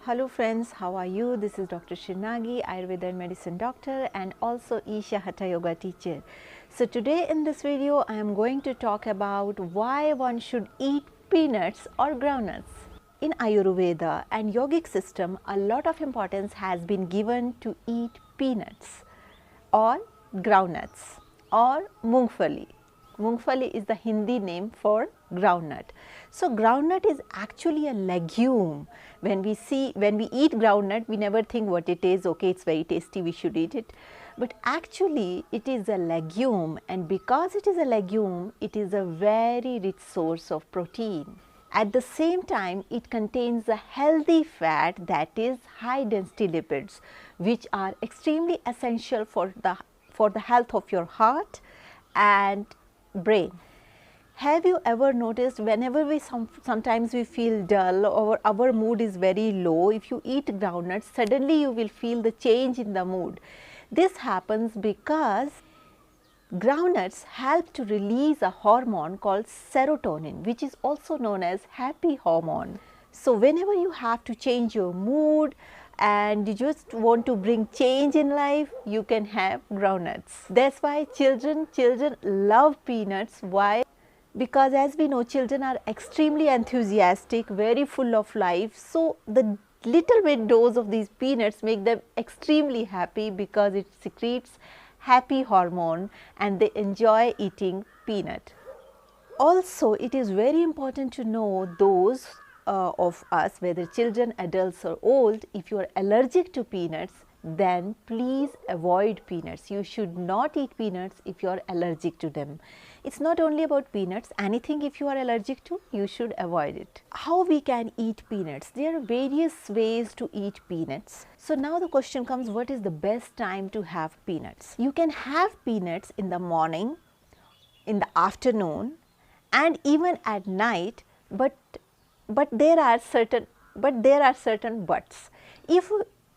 Hello friends, how are you? This is Dr. Nagi, Ayurveda and Medicine Doctor and also Isha Hatha Yoga teacher. So today in this video I am going to talk about why one should eat peanuts or groundnuts. In Ayurveda and yogic system, a lot of importance has been given to eat peanuts or groundnuts or mungfali. Mungfali is the Hindi name for groundnut. So groundnut is actually a legume. When we eat groundnut, we never think what it is. Okay, it's very tasty, we should eat it. But actually it is a legume, and because it is a legume, it is a very rich source of protein. At the same time, it contains a healthy fat, that is high density lipids, which are extremely essential for the health of your heart and brain. Have you ever noticed whenever sometimes we feel dull or our mood is very low, if you eat groundnuts, suddenly you will feel the change in the mood. This happens because groundnuts help to release a hormone called serotonin, which is also known as happy hormone. So whenever you have to change your mood and you just want to bring change in life, you can have groundnuts. That's why children love peanuts. Why? Because as we know, children are extremely enthusiastic, very full of life. So the little bit dose of these peanuts make them extremely happy because it secretes happy hormone and they enjoy eating peanut. Also, it is very important to know those of us, whether children, adults or old, if you are allergic to peanuts, then please avoid peanuts. You should not eat peanuts if you are allergic to them. It's not only about peanuts, anything if you are allergic to, you should avoid it. How we can eat peanuts? There are various ways to eat peanuts. So now the question comes, what is the best time to have peanuts? You can have peanuts in the morning, in the afternoon and even at night, but there are certain buts.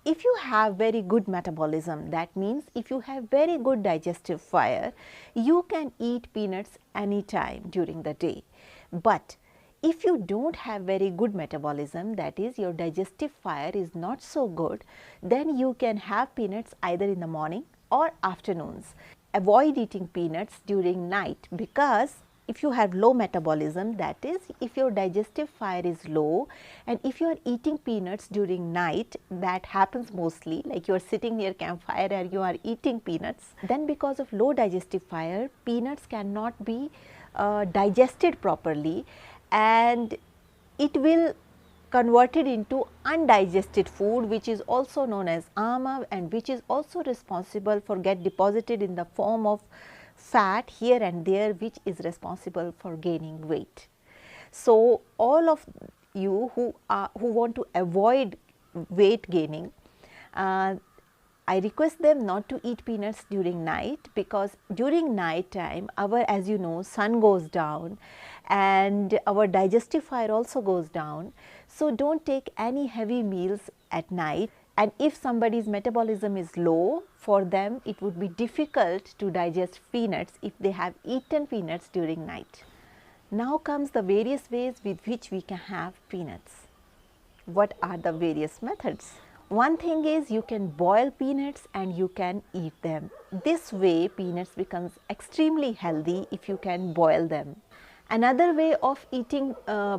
If you have very good metabolism, that means if you have very good digestive fire, you can eat peanuts anytime during the day. But if you don't have very good metabolism, that is your digestive fire is not so good, then you can have peanuts either in the morning or afternoons. Avoid eating peanuts during night, because if you have low metabolism, that is if your digestive fire is low, and if you are eating peanuts during night, that happens mostly, like you are sitting near campfire and you are eating peanuts, then because of low digestive fire, peanuts cannot be digested properly and it will converted into undigested food, which is also known as ama, and which is also responsible for get deposited in the form of fat here and there, which is responsible for gaining weight. So all of you who want to avoid weight gaining, I request them not to eat peanuts during night, because during night time as you know, sun goes down and our digestive fire also goes down. So don't take any heavy meals at night. And if somebody's metabolism is low, for them it would be difficult to digest peanuts if they have eaten peanuts during night. Now comes the various ways with which we can have peanuts. What are the various methods? One thing is, you can boil peanuts and you can eat them. This way peanuts becomes extremely healthy if you can boil them. Another way of eating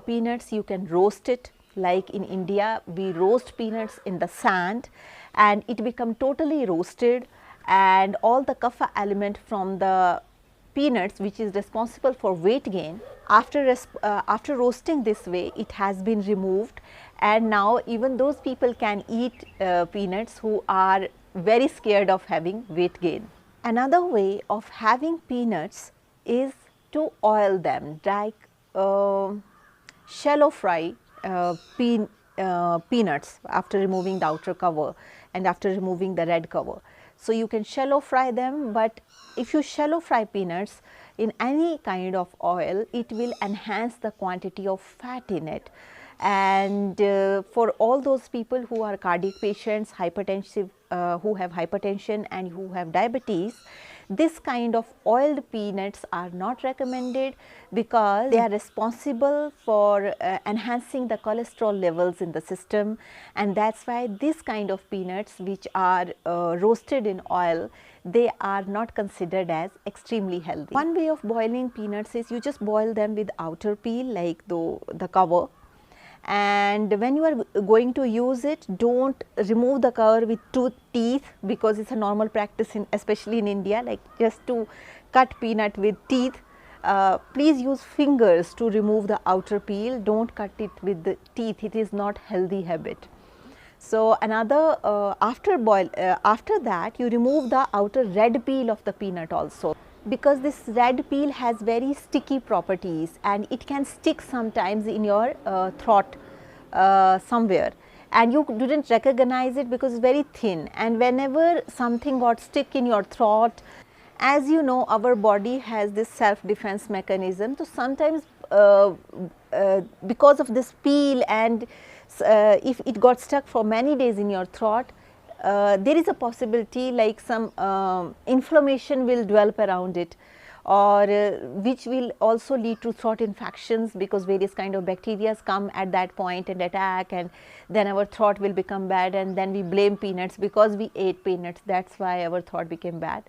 peanuts, you can roast it. Like in India, we roast peanuts in the sand and it become totally roasted, and all the kapha element from the peanuts, which is responsible for weight gain, after roasting this way, it has been removed, and now even those people can eat peanuts who are very scared of having weight gain. Another way of having peanuts is to oil them, like shallow fry peanuts after removing the outer cover and after removing the red cover. So you can shallow fry them, but if you shallow fry peanuts in any kind of oil, it will enhance the quantity of fat in it. And for all those people who are cardiac patients, hypertensive, who have hypertension and who have diabetes, this kind of oiled peanuts are not recommended because they are responsible for enhancing the cholesterol levels in the system, and that is why this kind of peanuts which are roasted in oil, they are not considered as extremely healthy. One way of boiling peanuts is you just boil them with outer peel, like the cover, and when you are going to use it, don't remove the cover with teeth, because it is a normal practice especially in India, like just to cut peanut with teeth. Please use fingers to remove the outer peel, don't cut it with the teeth, it is not healthy habit. So, another after that you remove the outer red peel of the peanut also, because this red peel has very sticky properties and it can stick sometimes in your throat somewhere, and you didn't recognize it because it's very thin, and whenever something got stick in your throat, as you know, our body has this self defense mechanism. So, sometimes because of this peel, and if it got stuck for many days in your throat, there is a possibility like some inflammation will develop around it, or which will also lead to throat infections, because various kind of bacteria come at that point and attack, and then our throat will become bad, and then we blame peanuts because we ate peanuts, that is why our throat became bad.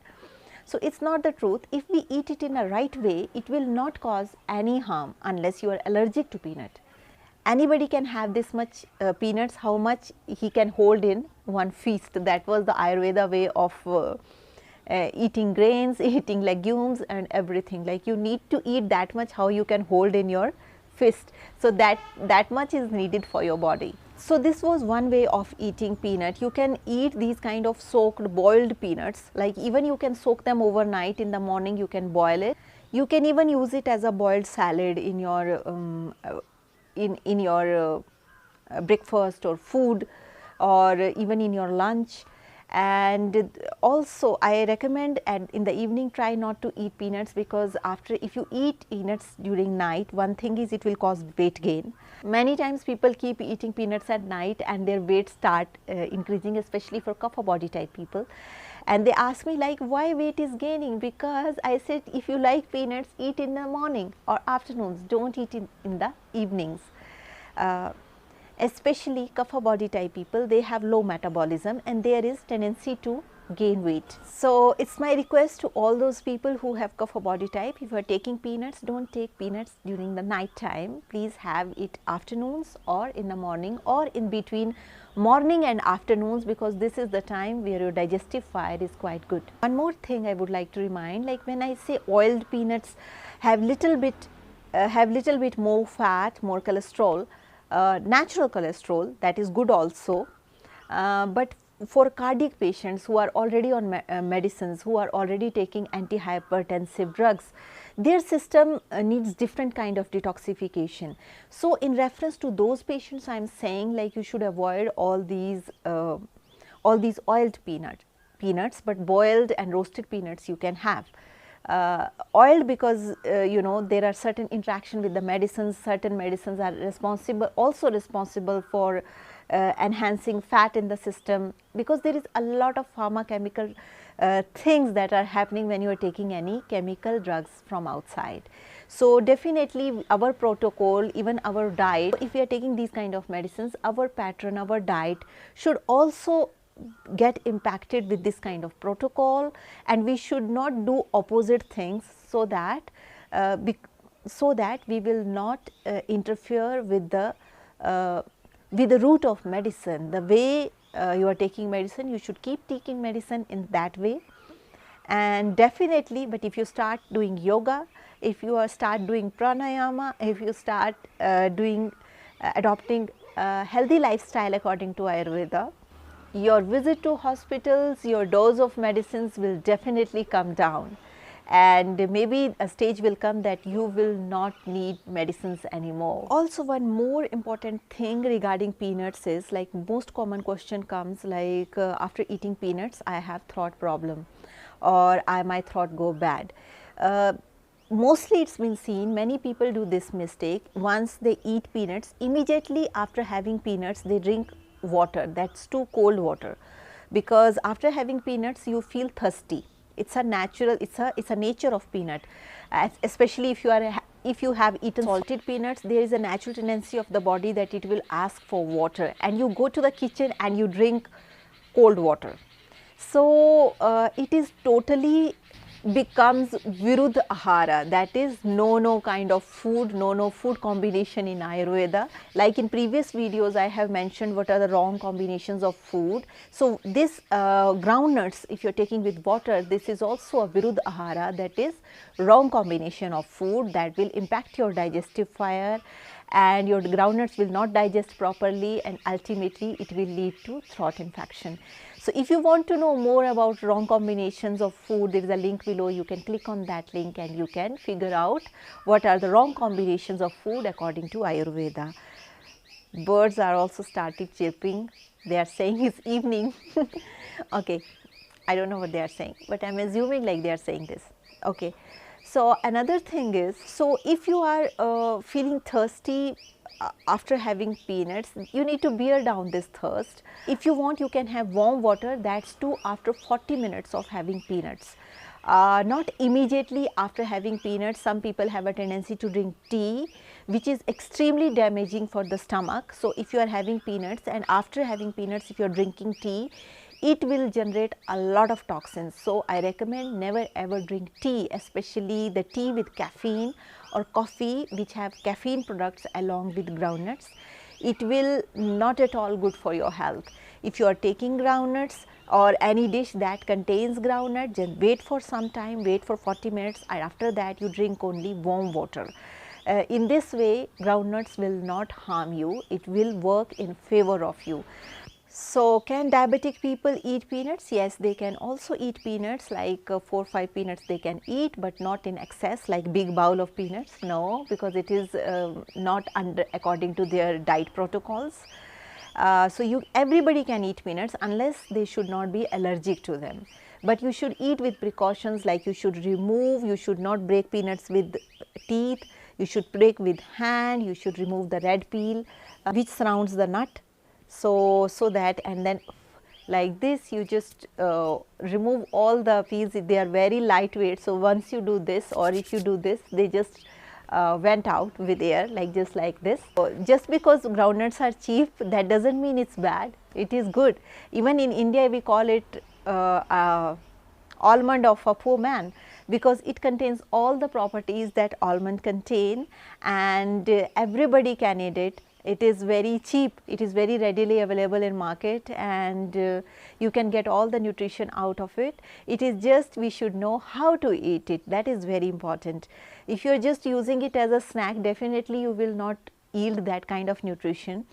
So, it is not the truth. If we eat it in a right way, it will not cause any harm unless you are allergic to peanut. Anybody can have this much peanuts, how much he can hold in one feast. That was the Ayurveda way of eating grains, eating legumes and everything, like you need to eat that much how you can hold in your fist. So, that much is needed for your body. So, this was one way of eating peanut. You can eat these kind of soaked boiled peanuts, like even you can soak them overnight, in the morning you can boil it. You can even use it as a boiled salad in your breakfast or food, or even in your lunch. And also I recommend in the evening try not to eat peanuts, because if you eat peanuts during night, one thing is it will cause weight gain. Many times people keep eating peanuts at night and their weight start increasing, especially for kapha body type people, and they ask me like, why weight is gaining? Because I said, if you like peanuts, eat in the morning or afternoons, don't eat in the evenings. Especially kapha body type people, they have low metabolism and there is tendency to gain weight. So, it is my request to all those people who have kapha body type, if you are taking peanuts, don't take peanuts during the night time, please have it afternoons or in the morning or in between morning and afternoons, because this is the time where your digestive fire is quite good. One more thing I would like to remind, like when I say oiled peanuts have little bit more fat, more cholesterol, natural cholesterol, that is good also, but for cardiac patients who are already on medicines, who are already taking antihypertensive drugs, their system needs different kind of detoxification. So, in reference to those patients, I am saying like you should avoid all these oiled peanuts, but boiled and roasted peanuts you can have. Oiled because you know, there are certain interaction with the medicines, certain medicines are also responsible for enhancing fat in the system, because there is a lot of pharmaceutical things that are happening when you are taking any chemical drugs from outside. So, definitely our protocol, even our diet, if we are taking these kind of medicines, our pattern, our diet should also get impacted with this kind of protocol, and we should not do opposite things, so that we will not interfere with the root of medicine. The way you are taking medicine, you should keep taking medicine in that way. And definitely, but if you start doing yoga, if you start doing pranayama, if you start adopting a healthy lifestyle according to Ayurveda, your visit to hospitals, your dose of medicines will definitely come down, and maybe a stage will come that you will not need medicines anymore. Also, one more important thing regarding peanuts is, like most common question comes like after eating peanuts I have throat problem, or my throat go bad. Mostly it has been seen, many people do this mistake. Once they eat peanuts, immediately after having peanuts they drink water, that is too cold water, because after having peanuts you feel thirsty. It's a natural, it's a nature of peanut. Especially if you have eaten salted peanuts, there is a natural tendency of the body that it will ask for water, and you go to the kitchen and you drink cold water. So it is totally becomes virudh ahara, that is no kind of food, no food combination in Ayurveda. Like in previous videos I have mentioned what are the wrong combinations of food. So this groundnuts, if you are taking with water, this is also a virudh ahara, that is wrong combination of food that will impact your digestive fire, and your groundnuts will not digest properly, and ultimately it will lead to throat infection. So if you want to know more about wrong combinations of food, there is a link below. You can click on that link and you can figure out what are the wrong combinations of food according to Ayurveda. Birds are also started chirping. They are saying it's evening. Okay, I don't know what they are saying, but I am assuming like they are saying this. Okay. So another thing is, so if you are feeling thirsty after having peanuts, you need to bear down this thirst. If you want, you can have warm water, that's too after 40 minutes of having peanuts. Not immediately after having peanuts. Some people have a tendency to drink tea, which is extremely damaging for the stomach. So if you are having peanuts, and after having peanuts if you are drinking tea, it will generate a lot of toxins. So I recommend never ever drink tea, especially the tea with caffeine or coffee which have caffeine products along with groundnuts. It will not at all good for your health. If you are taking groundnuts or any dish that contains groundnut, just wait for some time, wait for 40 minutes, and after that you drink only warm water. In this way groundnuts will not harm you, it will work in favor of you. So can diabetic people eat peanuts? Yes, they can also eat peanuts, like 4-5 peanuts they can eat, but not in excess like big bowl of peanuts. No, because it is not according to their diet protocols. So everybody can eat peanuts unless they should not be allergic to them. But you should eat with precautions, like you should not break peanuts with teeth, you should break with hand, you should remove the red peel which surrounds the nut. So that, and then like this you just remove all the peels. They are very lightweight, so once you do this, or if you do this, they just went out with air, like just like this. So just because groundnuts are cheap, that doesn't mean it's bad, it is good. Even in India we call it almond of a poor man, because it contains all the properties that almond contain, and everybody can eat it. It is very cheap, it is very readily available in market, and you can get all the nutrition out of it. It is just we should know how to eat it, that is very important. If you are just using it as a snack, definitely you will not yield that kind of nutrition.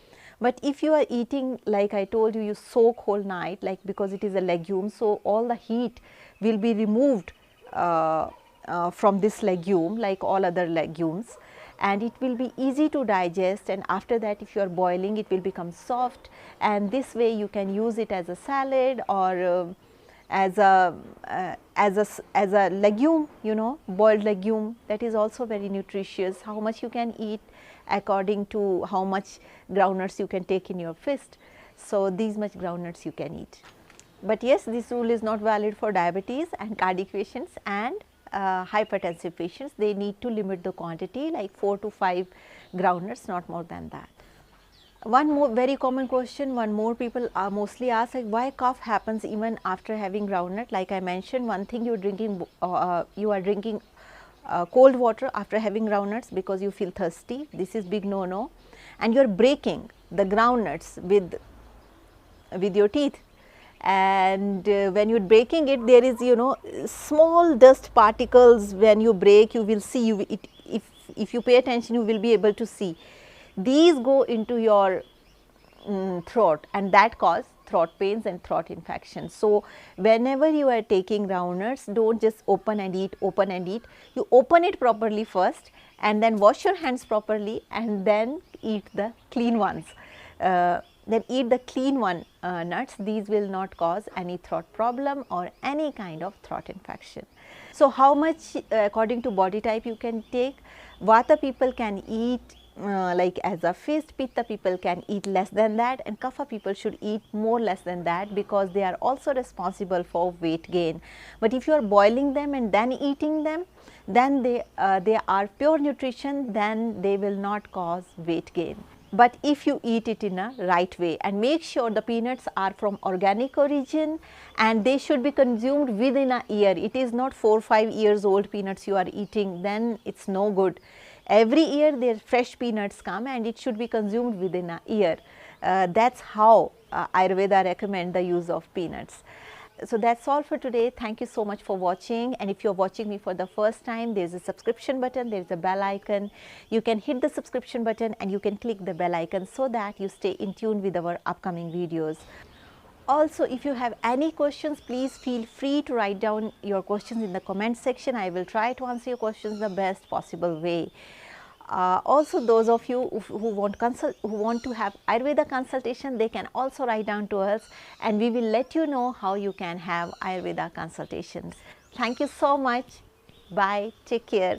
But if you are eating, like I told you, you soak whole night, like because it is a legume, so all the heat will be removed from this legume like all other legumes, and it will be easy to digest, and after that if you are boiling it will become soft, and this way you can use it as a salad or as a legume, you know, boiled legume. That is also very nutritious. How much you can eat according to how much groundnuts you can take in your fist. So these much groundnuts you can eat. But yes, this rule is not valid for diabetes and cardiac patients and hypertensive patients. They need to limit the quantity, like 4 to 5 groundnuts, not more than that. One more very common question, one more people are mostly asked, like why cough happens even after having groundnut. Like I mentioned, one thing you are drinking cold water after having groundnuts because you feel thirsty. This is big no. And you are breaking the groundnuts with your teeth, and when you are breaking it, there is, you know, small dust particles. When you break, you will see, if you pay attention, you will be able to see these go into your throat, and that cause throat pains and throat infections. So whenever you are taking groundnuts, don't just open and eat. You open it properly first, and then wash your hands properly, and then eat the clean ones. Then eat the clean nuts. These will not cause any throat problem or any kind of throat infection. So how much according to body type you can take? Vata people can eat like as a feast, pitta people can eat less than that, and kapha people should eat more less than that, because they are also responsible for weight gain. But if you are boiling them and then eating them, then they are pure nutrition, then they will not cause weight gain. But if you eat it in a right way, and make sure the peanuts are from organic origin, and they should be consumed within a year. It is not 4-5 years old peanuts you are eating, then it's no good. Every year their fresh peanuts come, and it should be consumed within a year. That's how Ayurveda recommend the use of peanuts. So that's all for today. Thank you so much for watching, and if you're watching me for the first time, there's a subscription button, there's a bell icon. You can hit the subscription button and you can click the bell icon so that you stay in tune with our upcoming videos. Also, if you have any questions, please feel free to write down your questions in the comment section. I will try to answer your questions the best possible way. Also, those of you who want to have Ayurveda consultation, they can also write down to us, and we will let you know how you can have Ayurveda consultations. Thank you so much. Bye. Take care.